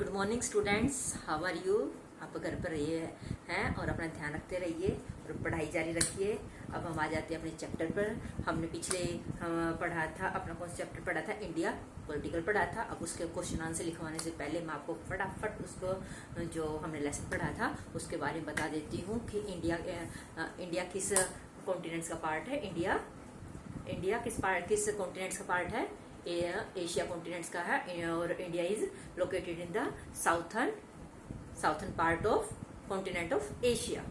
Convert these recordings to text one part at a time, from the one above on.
Good morning students, how are you. आप घर पर रहिए हैं और अपना ध्यान रखते रहिए और पढ़ाई जारी रखिए। अब हम आ जाते हैं अपने चैप्टर पर। हमने पिछले पढ़ा था, अपना कौन सा चैप्टर पढ़ा था, इंडिया पॉलिटिकल पढ़ा था। अब उसके क्वेश्चन आंसर लिखवाने से पहले मैं आपको फटाफट उसको जो हमने लेसन पढ़ा था उसके बारे में बता देती हूँ कि इंडिया किस कॉन्टिनेंट्स का पार्ट है। इंडिया किस कॉन्टिनेंट्स का पार्ट है, एशिया कॉन्टिनेंट्स का है। और India is located in the southern part of continent of Asia.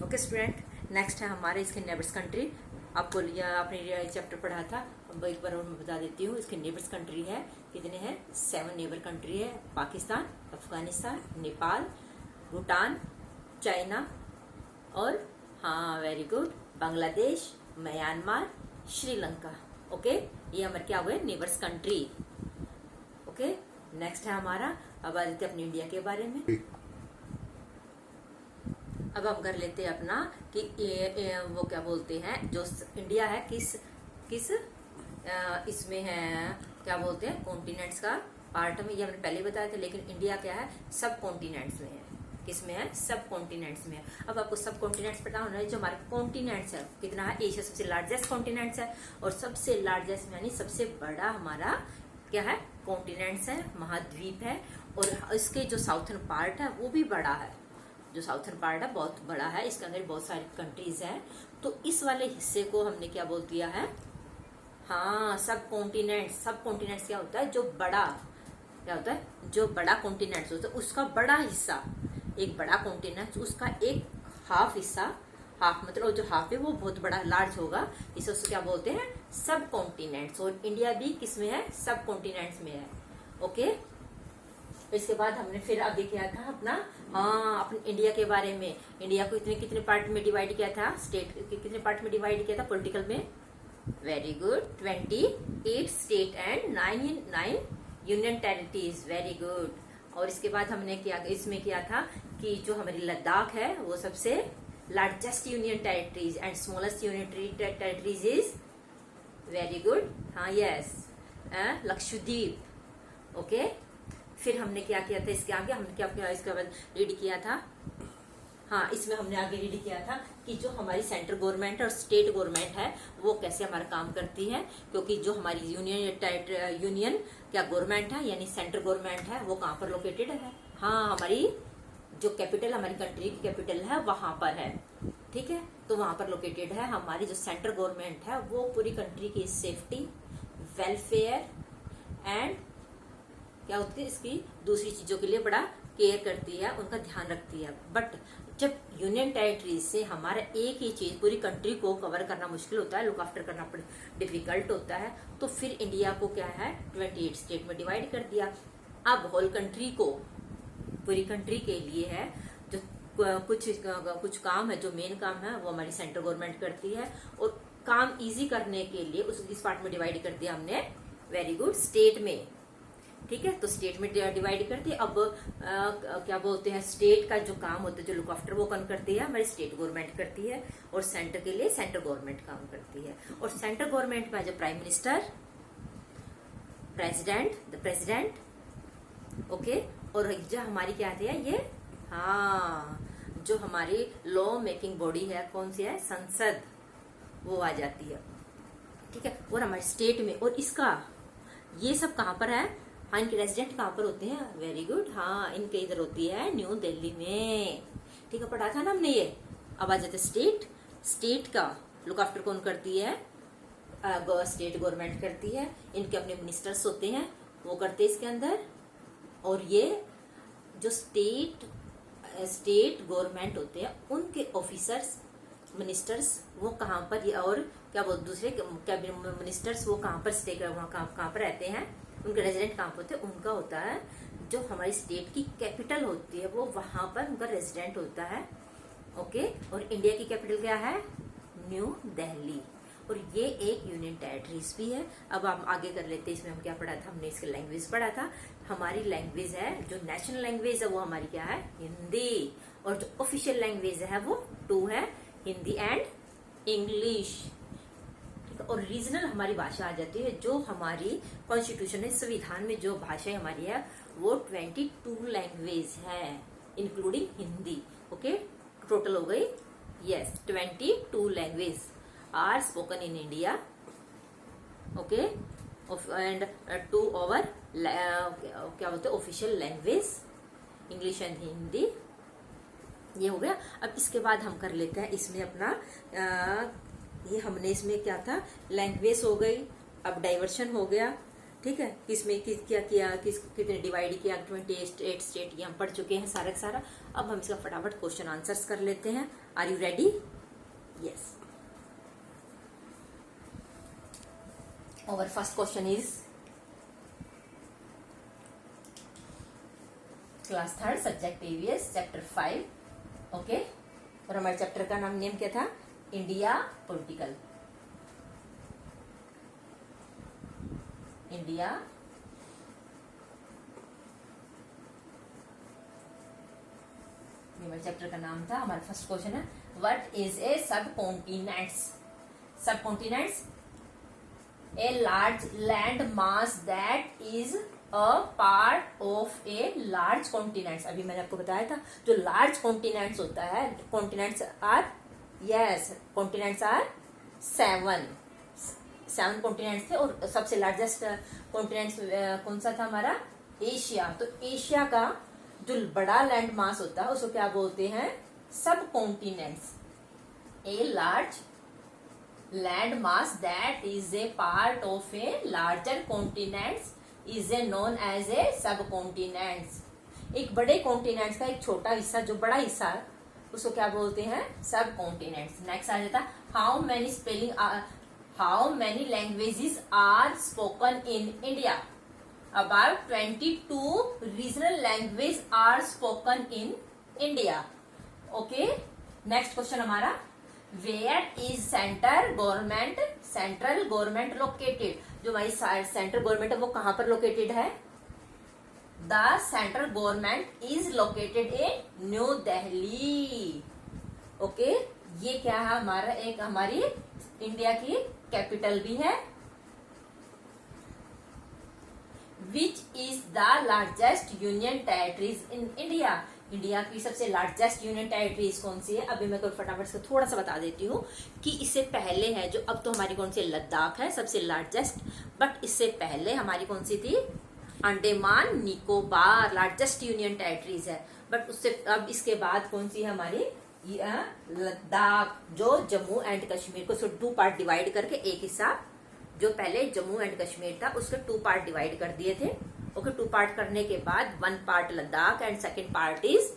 Okay student, next है हमारे इसके नेबर्स कंट्री। आपको आपने चैप्टर पढ़ा था, अब एक बार मैं बता देती हूँ। इसके नेबर्स कंट्री है, कितने हैं, 7 नेबर कंट्री है। पाकिस्तान, अफगानिस्तान, नेपाल, भूटान, चाइना और हाँ very good, Bangladesh, Myanmar, Sri Lanka. Okay, ये हमारे क्या हुए, नेबर्स कंट्री। ओके, नेक्स्ट है हमारा, अब आ जाते हैं अपने इंडिया के बारे में। अब हम कर लेते हैं अपना कि वो क्या बोलते हैं, जो इंडिया है किस इसमें है, क्या बोलते हैं, कॉन्टिनेंट्स का पार्ट में। ये हमने पहले बताया था, लेकिन इंडिया क्या है, सब कॉन्टिनेंट्स में है। किसमें है, सब कॉन्टिनेंट्स में है। अब आपको सब कॉन्टिनेंट्स पता होना है। जो हमारे कॉन्टिनेंट्स है कितना है, एशिया सबसे लार्जेस्ट कॉन्टिनेंट्स है और सबसे लार्जेस्ट यानी सबसे बड़ा हमारा क्या है, कॉन्टिनेंट्स है, महाद्वीप है। और इसके जो साउथर्न पार्ट है वो भी बड़ा है। जो साउथर्न पार्ट है बहुत बड़ा है, इसके अंदर बहुत सारी कंट्रीज है। तो इस वाले हिस्से को हमने क्या बोल दिया है, हाँ सब कॉन्टिनेंट्स क्या होता है, जो बड़ा क्या होता है, जो बड़ा कॉन्टिनेंट्स होता है उसका बड़ा हिस्सा, एक बड़ा कॉन्टिनेंट उसका एक हाफ हिस्सा, हाफ मतलब जो हाफ है वो बहुत बड़ा लार्ज होगा, इसे उसको क्या बोलते हैं, सब कॉन्टिनेंट्स। और इंडिया भी किसमें है, सब कॉन्टिनेंट्स में है। ओके, इसके बाद हमने फिर आगे किया था अपना, हाँ अपने इंडिया के बारे में। इंडिया को कितने पार्ट में डिवाइड किया था, स्टेट कितने पार्ट में डिवाइड किया था पॉलिटिकल में, very good, 28 state and 9 union territories, very good. और इसके बाद हमने इसमें किया था कि जो हमारी लद्दाख है वो सबसे largest union territories and smallest union territories is, very good, हाँ यस, लक्षद्वीप। ओके, फिर हमने क्या किया था, इसके आगे हमने क्या किया, इसके बाद रीड किया था, हाँ इसमें हमने आगे रीड किया था कि जो हमारी सेंट्रल गवर्नमेंट और स्टेट गवर्नमेंट है वो कैसे हमारा काम करती है। क्योंकि जो हमारी यूनियन क्या गवर्नमेंट है यानी सेंट्रल गवर्नमेंट है वो कहाँ पर लोकेटेड है, हाँ हमारी जो कैपिटल, हमारी कंट्री की कैपिटल है वहां पर है, ठीक है, तो वहां पर लोकेटेड है। हमारी जो सेंट्रल गवर्नमेंट है वो पूरी कंट्री की सेफ्टी, वेलफेयर एंड क्या होती है, इसकी दूसरी चीजों के लिए बड़ा केयर करती है, उनका ध्यान रखती है। बट जब यूनियन टेरिटरी से हमारा एक ही चीज पूरी कंट्री को कवर करना मुश्किल होता है, लुक आफ्टर करना डिफिकल्ट होता है, तो फिर इंडिया को क्या है 28 स्टेट में डिवाइड कर दिया। अब होल कंट्री को, पूरी कंट्री के लिए है जो कुछ काम है, जो मेन काम है वो हमारी सेंट्रल गवर्नमेंट करती है। और काम इजी करने के लिए इस पार्ट में डिवाइड कर दिया हमने, वेरी गुड, स्टेट में, ठीक है, तो स्टेट में डिवाइड करती है। अब क्या बोलते हैं, स्टेट का जो काम होता है, जो लुक आफ्टर वो कौन करती है, हमारी स्टेट गवर्नमेंट करती है। और सेंटर के लिए सेंट्रल गवर्नमेंट काम करती है। और सेंट्रल गवर्नमेंट में जो prime minister, the president, okay, और जो हमारी क्या आती है ये, हाँ जो हमारी लॉ मेकिंग बॉडी है कौन सी है, संसद, वो आ जाती है, ठीक है। और हमारे स्टेट में, और इसका ये सब कहाँ पर है, हाँ इनके रेजिडेंट कहाँ पर होते हैं, वेरी गुड, हाँ इनके इधर होती है न्यू दिल्ली में, ठीक है, पढ़ा था ना हमने ये। अब आ जाते स्टेट का लुक आफ्टर कौन करती है, स्टेट गवर्नमेंट करती है। इनके अपने मिनिस्टर्स होते हैं, वो करते हैं इसके अंदर। और ये जो स्टेट गवर्नमेंट होते हैं उनके ऑफिसर्स, मिनिस्टर्स, वो कहाँ पर, और क्या बोलते दूसरे कैबिनेट मिनिस्टर्स, वो कहाँ पर स्टे कर, वहाँ कहाँ पर रहते हैं, उनके रेजिडेंट कहाँ पर होते हैं, उनका होता है जो हमारी स्टेट की कैपिटल होती है वो वहां पर उनका रेजिडेंट होता है। ओके, और इंडिया की कैपिटल क्या है, न्यू दिल्ली। और ये एक यूनियन टेरिटरीज भी है। अब हम आगे कर लेते हैं, इसमें हम क्या पढ़ा था, हमने इसके लैंग्वेज पढ़ा था। हमारी लैंग्वेज है, जो नेशनल लैंग्वेज है वो हमारी क्या है, हिंदी। और जो ऑफिशियल लैंग्वेज है वो 2 है, हिंदी एंड इंग्लिश। और रीजनल हमारी भाषा आ जाती है, जो हमारी कॉन्स्टिट्यूशन है, संविधान में जो भाषा हमारी है वो 22 लैंग्वेज है इंक्लूडिंग हिंदी। ओके, टोटल हो गई yes 22 language are spoken in India. Okay, and 2 over क्या बोलते हैं official language, English and Hindi. ये हो गया। अब इसके बाद हम कर लेते हैं इसमें अपना ये हमने इसमें क्या था, लैंग्वेज हो गई, अब डाइवर्शन हो गया। ठीक है, किसमें क्या किया, कितने डिवाइड किया, 28 स्टेट ये हम पढ़ चुके हैं सारा का सारा। अब हम इसका फटाफट क्वेश्चन आंसर्स कर लेते हैं। Are you ready? Yes. Our first question is class 3rd subject EVS chapter 5। Okay, और हमारे चैप्टर का नेम क्या था? India political. इंडिया हमारे चैप्टर का नाम था। हमारा फर्स्ट क्वेश्चन है what is a sub continents? Sub continents a large land mass that is a part of a large continents। अभी मैंने आपको बताया था जो large continents होता है, continents are yes continents are 7 continents थे, और सबसे लार्जेस्ट continents कौन सा था हमारा? एशिया। तो एशिया का जो बड़ा लैंड मास होता है उसको क्या बोलते हैं? सब continents. A large land mass that is a part of a larger continents is a known as a subcontinents। एक बड़े कॉन्टिनेंट्स का एक छोटा हिस्सा जो बड़ा हिस्सा है उसको क्या बोलते हैं? सब कॉन्टिनेंट्स। नेक्स्ट आ जाता how many languages are spoken in India? About 22 regional language are spoken in India. Okay, next question हमारा where is central government located? जो हमारी सेंट्रल गवर्नमेंट है वो कहां पर लोकेटेड है? The central government is located in new Delhi. Okay, ये क्या है हमारा? एक हमारी इंडिया की कैपिटल भी है। Which is the largest union territories in India? India की सबसे लार्जेस्ट यूनियन टेरिटरीज कौन सी है? अभी मैं फटाफट से थोड़ा सा बता देती हूँ कि इससे पहले है जो अब तो हमारी कौन सी लद्दाख है सबसे लार्जेस्ट, बट इससे पहले हमारी कौन सी थी? Andaman Nicobar largest union territories है, बट उससे अब इसके बाद कौन सी है हमारी? लद्दाख, जो जम्मू एंड कश्मीर को 2 पार्ट डिवाइड करके एक हिस्सा जो पहले जम्मू एंड कश्मीर था उसके 2 पार्ट डिवाइड कर दिए थे। ओके, 2 पार्ट करने के बाद 1 part Ladakh and second part is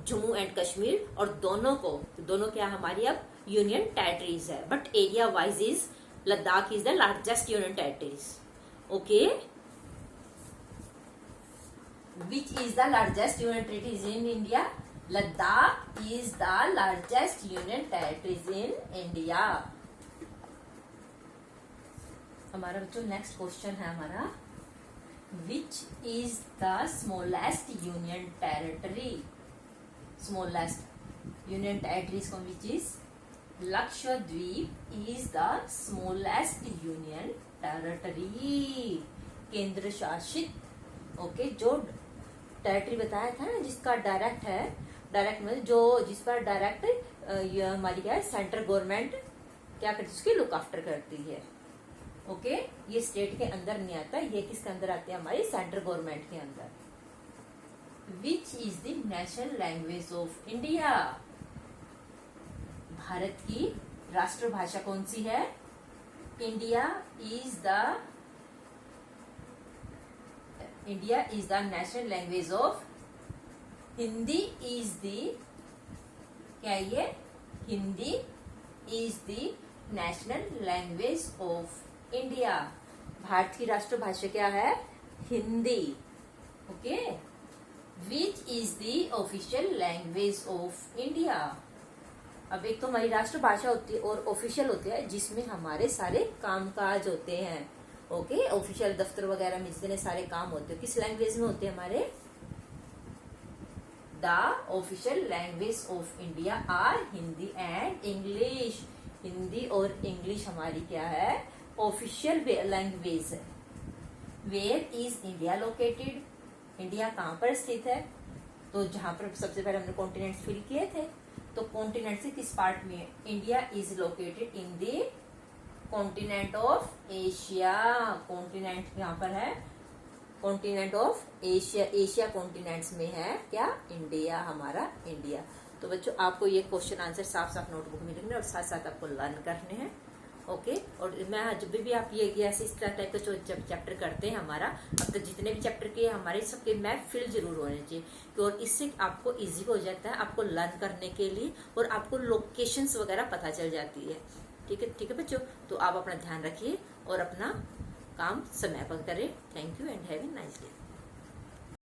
Jammu and Kashmir, और दोनों क्या हमारी अब यूनियन टेरिटरीज है, but area wise is Ladakh is the largest union territories. Okay, which is the largest union territories in India? Ladakh is the largest union territories in India. हमारा बच्चों next question है हमारा Which is the smallest union territory? Smallest union territories from which is Lakshadweep is the smallest union territory। केंद्र शासित okay जो territory बताया था ना जिसका डायरेक्ट है, डायरेक्ट मतलब जो जिस पर डायरेक्ट हमारी क्या है सेंट्रल गवर्नमेंट क्या करती है उसकी लुक आफ्टर करती है। ओके, ये स्टेट के अंदर नहीं आता, ये किसके अंदर आते हैं? हमारी सेंट्रल गवर्नमेंट के अंदर। Which is the national language of India? Bharat की राष्ट्रभाषा कौन सी है? India is the national language of Hindi is the क्या ये? Hindi is the national language of India. Bharat की राष्ट्रभाषा क्या है? Hindi. Okay, which is the official language of India? अब एक तो हमारी राष्ट्रभाषा होती है और ऑफिशियल होती है जिसमें हमारे सारे कामकाज होते हैं। ओके, ऑफिशियल दफ्तर वगैरह में जितने सारे काम होते हैं किस लैंग्वेज में होते हैं हमारे? The official language of India are Hindi and English. Hindi और इंग्लिश हमारी क्या है? ऑफिशियल लैंग्वेज है। Where is India located? India कहाँ पर स्थित है, तो जहां पर सबसे पहले हमने कॉन्टिनेंट्स फिल किए थे, तो कॉन्टिनेंट से किस पार्ट में है, India is located in the continent of Asia. Continent यहाँ पर है continent of Asia, Asia continents में है क्या, इंडिया, हमारा इंडिया। तो बच्चों आपको ये क्वेश्चन आंसर साफ साफ नोटबुक में लिखने और साथ साथ आपको लर्न करने हैं। ओके, और मैं जब भी आप ये ऐसे इस टाइप का जो चैप्टर करते हैं हमारा, अब तक जितने भी चैप्टर किए हमारे सबके मैथ फिल जरूर होने चाहिए, तो और इससे आपको इजी हो जाता है आपको लर्न करने के लिए, और आपको लोकेशंस वगैरह पता चल जाती है। ठीक है बच्चों, तो आप अपना ध्यान रखिए और अपना काम समय पर करें। Thank you and have a nice day.